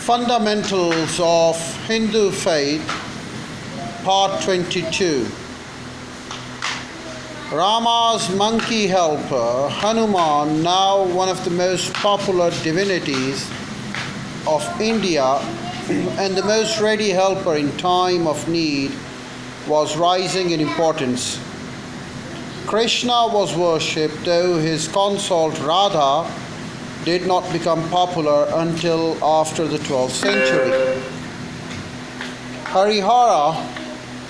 Fundamentals of Hindu Faith, Part 22. Rama's monkey helper, Hanuman, now one of the most popular divinities of India and the most ready helper in time of need, was rising in importance. Krishna was worshipped, though his consort Radha did not become popular until after the 12th century. Harihara,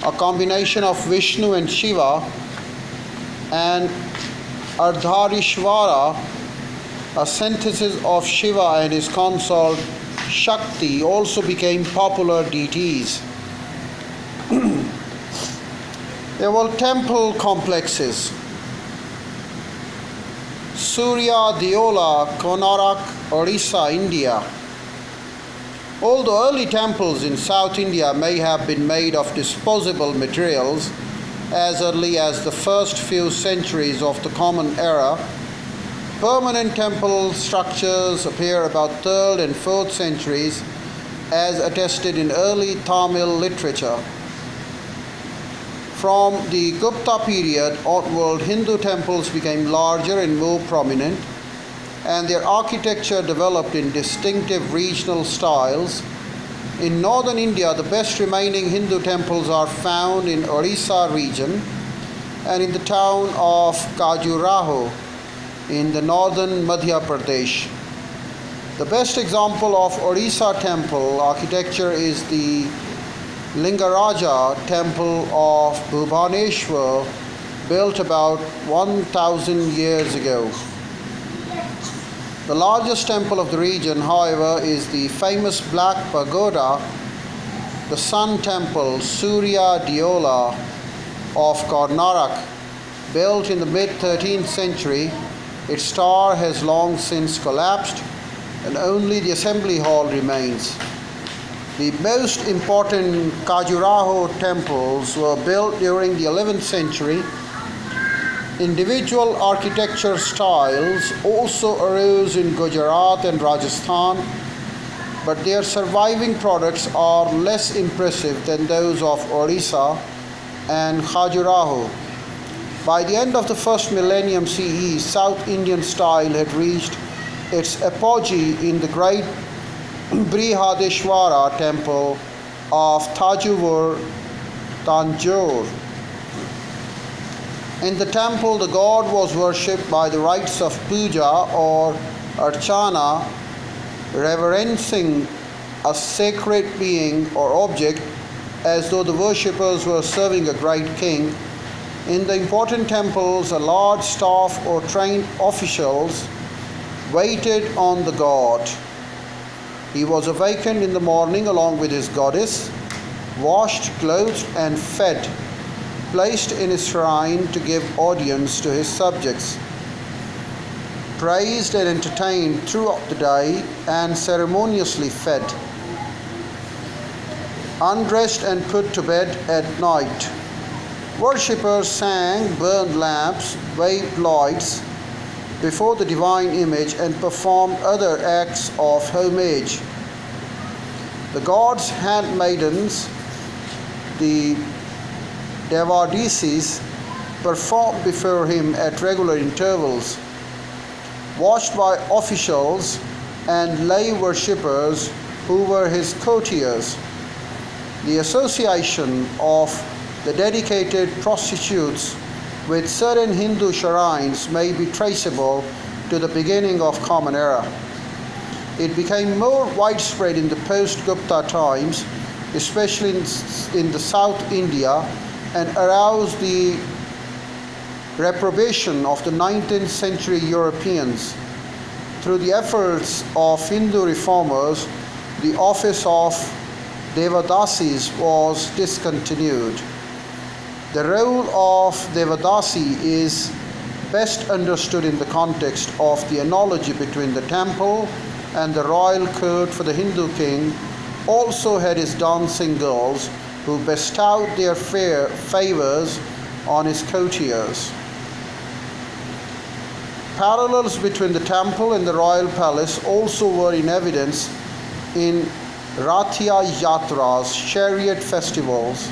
a combination of Vishnu and Shiva, and Ardharishvara, a synthesis of Shiva and his consort Shakti, also became popular deities. There were temple complexes. Surya Deola, Konark, Orissa, India. Although early temples in South India may have been made of disposable materials as early as the first few centuries of the Common Era, permanent temple structures appear about 3rd and 4th centuries as attested in early Tamil literature. From the Gupta period onward, Hindu temples became larger and more prominent, and their architecture developed in distinctive regional styles. In northern India, the best remaining Hindu temples are found in Orissa region and in the town of Khajuraho in the northern Madhya Pradesh. The best example of Orissa temple architecture is the Lingaraja temple of Bhubaneswar, built about 1,000 years ago. The largest temple of the region, however, is the famous Black Pagoda, the Sun Temple, Surya Deola of Karnarak, built in the mid-13th century. Its tower has long since collapsed, and only the assembly hall remains. The most important Khajuraho temples were built during the 11th century. Individual architecture styles also arose in Gujarat and Rajasthan, but their surviving products are less impressive than those of Orissa and Khajuraho. By the end of the first millennium CE, South Indian style had reached its apogee in the great Brihadeshwara temple of Thajuvur, Tanjore. In the temple, the god was worshipped by the rites of puja or archana, reverencing a sacred being or object as though the worshippers were serving a great king. In the important temples, a large staff or trained officials waited on the god. He was awakened in the morning along with his goddess, washed, clothed, and fed, placed in his shrine to give audience to his subjects, praised and entertained throughout the day, and ceremoniously fed, undressed and put to bed at night. Worshippers sang, burned lamps, waved lights before the divine image, and performed other acts of homage. The god's handmaidens, the Devadasis, performed before him at regular intervals, watched by officials and lay worshippers who were his courtiers. The association of the dedicated prostitutes with certain Hindu shrines may be traceable to the beginning of Common Era. It became more widespread in the post-Gupta times, especially in the South India, and aroused the reprobation of the 19th century Europeans. Through the efforts of Hindu reformers, the office of Devadasis was discontinued. The role of Devadasi is best understood in the context of the analogy between the temple and the royal court, for the Hindu king also had his dancing girls who bestowed their favors on his courtiers. Parallels between the temple and the royal palace also were in evidence in Rathya Yatras, chariot festivals,